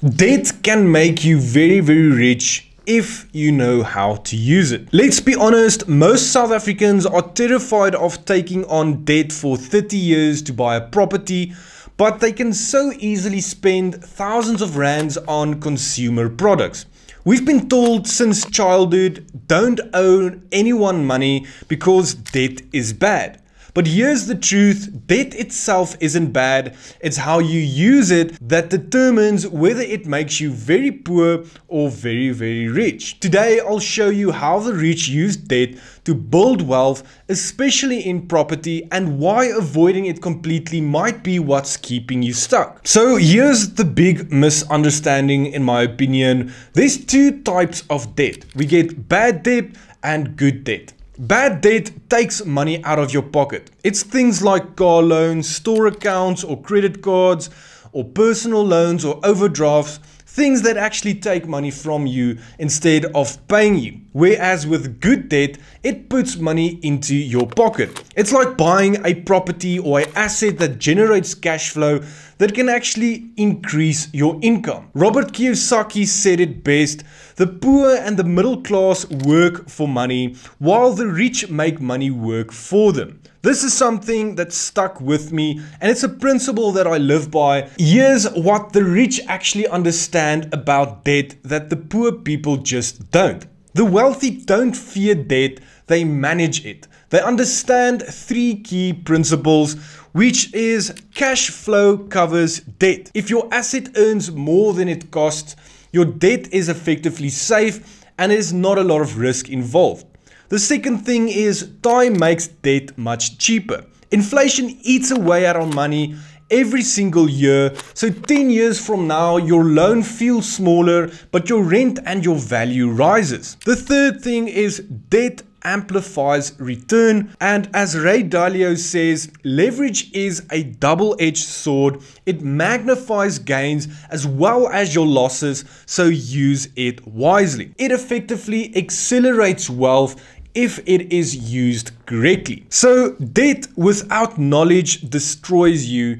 Debt can make you very, very rich if you know how to use it. Let's be honest, most South Africans are terrified of taking on debt for 30 years to buy a property, but they can so easily spend thousands of rands on consumer products. We've been told since childhood, don't owe anyone money because debt is bad. But here's the truth, debt itself isn't bad, it's how you use it that determines whether it makes you very poor or very, very rich. Today I'll show you how the rich use debt to build wealth, especially in property, and why avoiding it completely might be what's keeping you stuck. So here's the big misunderstanding in my opinion. There's two types of debt. We get bad debt and good debt. Bad debt takes money out of your pocket. It's things like car loans, store accounts or credit cards, or personal loans or overdrafts, things that actually take money from you instead of paying you. Whereas with good debt, it puts money into your pocket. It's like buying a property or an asset that generates cash flow that can actually increase your income. Robert Kiyosaki said it best, the poor and the middle class work for money, while the rich make money work for them. This is something that stuck with me, and it's a principle that I live by. Here's what the rich actually understand about debt that the poor people just don't. The wealthy don't fear debt, they manage it. They understand three key principles, which is cash flow covers debt. If your asset earns more than it costs, your debt is effectively safe and there's not a lot of risk involved. The second thing is time makes debt much cheaper. Inflation eats away at our money every single year, so 10 years from now your loan feels smaller but your rent and your value rises. The third thing is debt amplifies return, and as Ray Dalio says, leverage is a double-edged sword. It magnifies gains as well as your losses, so use it wisely. It effectively accelerates wealth if it is used correctly. So debt without knowledge destroys you.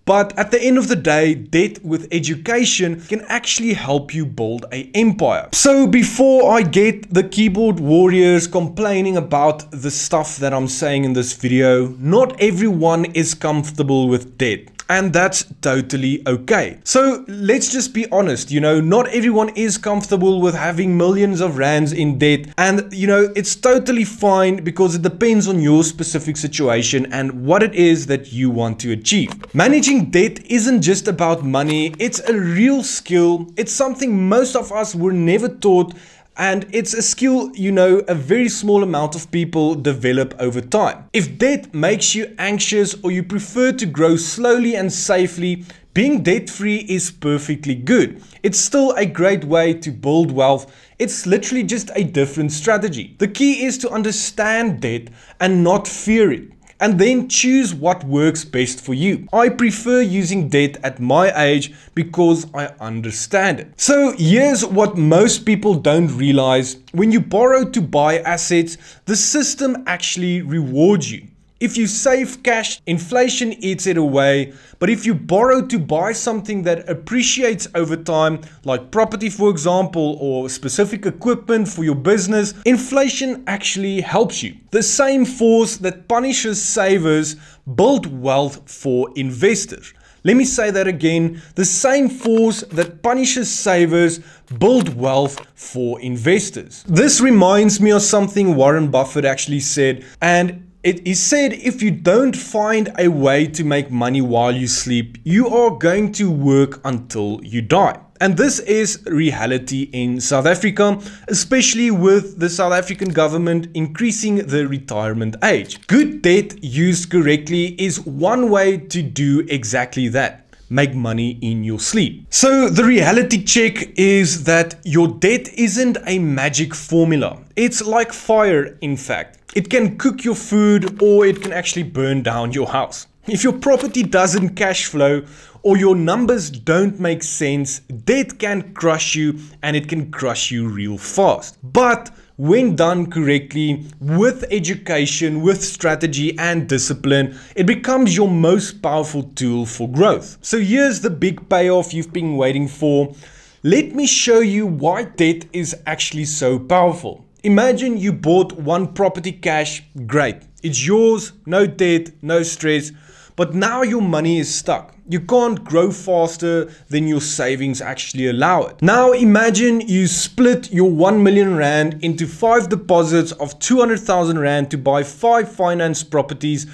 But at the end of the day, debt with education can actually help you build an empire. So before I get the keyboard warriors complaining about the stuff that I'm saying in this video, not everyone is comfortable with debt. And that's totally okay. So let's just be honest, not everyone is comfortable with having millions of rands in debt. And it's totally fine because it depends on your specific situation and what it is that you want to achieve. Managing debt isn't just about money, it's a real skill. It's something most of us were never taught. And it's a skill, a very small amount of people develop over time. If debt makes you anxious or you prefer to grow slowly and safely, being debt-free is perfectly good. It's still a great way to build wealth. It's literally just a different strategy. The key is to understand debt and not fear it, and then choose what works best for you. I prefer using debt at my age because I understand it. So here's what most people don't realize. When you borrow to buy assets, the system actually rewards you. If you save cash, inflation eats it away. But if you borrow to buy something that appreciates over time, like property for example, or specific equipment for your business, inflation actually helps you. The same force that punishes savers builds wealth for investors. Let me say that again. The same force that punishes savers builds wealth for investors. This reminds me of something Warren Buffett actually said, and it is said, if you don't find a way to make money while you sleep, you are going to work until you die. And this is reality in South Africa, especially with the South African government increasing the retirement age. Good debt used correctly is one way to do exactly that. Make money in your sleep. So the reality check is that your debt isn't a magic formula. It's like fire, in fact. It can cook your food or it can actually burn down your house. If your property doesn't cash flow or your numbers don't make sense, debt can crush you, and it can crush you real fast. But when done correctly, with education, with strategy and discipline, it becomes your most powerful tool for growth. So here's the big payoff you've been waiting for. Let me show you why debt is actually so powerful. Imagine you bought one property cash, great. It's yours, no debt, no stress, but now your money is stuck. You can't grow faster than your savings actually allow it. Now imagine you split your 1 million rand into 5 deposits of 200,000 rand to buy 5 finance properties.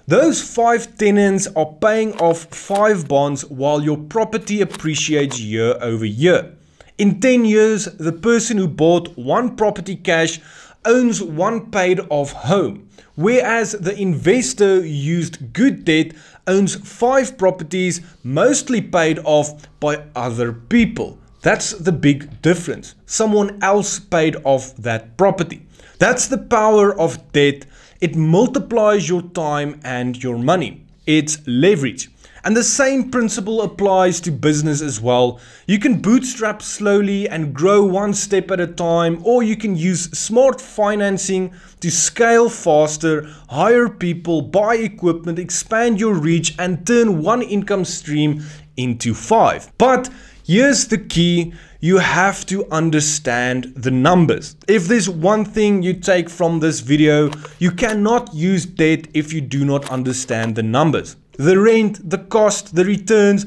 Those 5 tenants are paying off 5 bonds while your property appreciates year over year. In 10 years, the person who bought one property cash owns one paid off home, whereas the investor who used good debt owns 5 properties mostly paid off by other people. That's the big difference. Someone else paid off that property. That's the power of debt. It multiplies your time and your money. It's leverage. And the same principle applies to business as well. You can bootstrap slowly and grow one step at a time, or you can use smart financing to scale faster, hire people, buy equipment, expand your reach, and turn one income stream into 5. But here's the key. You have to understand the numbers. If there's one thing you take from this video, you cannot use debt if you do not understand the numbers. The rent, the cost, the returns,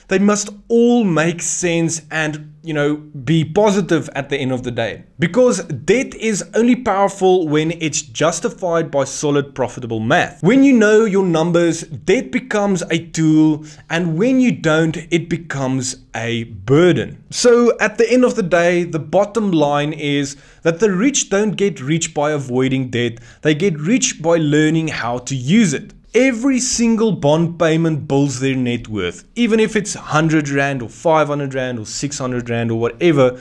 they must all make sense and, be positive at the end of the day. Because debt is only powerful when it's justified by solid, profitable math. When you know your numbers, debt becomes a tool, and when you don't, it becomes a burden. So at the end of the day, the bottom line is that the rich don't get rich by avoiding debt. They get rich by learning how to use it. Every single bond payment builds their net worth, even if it's 100 Rand or 500 Rand or 600 Rand or whatever.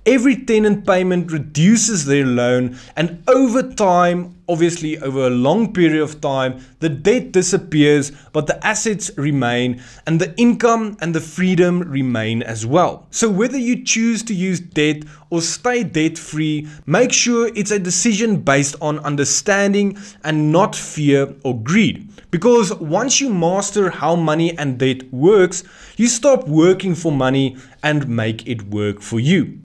Every tenant payment reduces their loan, and over time, obviously over a long period of time, the debt disappears, but the assets remain, and the income and the freedom remain as well. So whether you choose to use debt or stay debt free, make sure it's a decision based on understanding and not fear or greed. Because once you master how money and debt works, you stop working for money and make it work for you.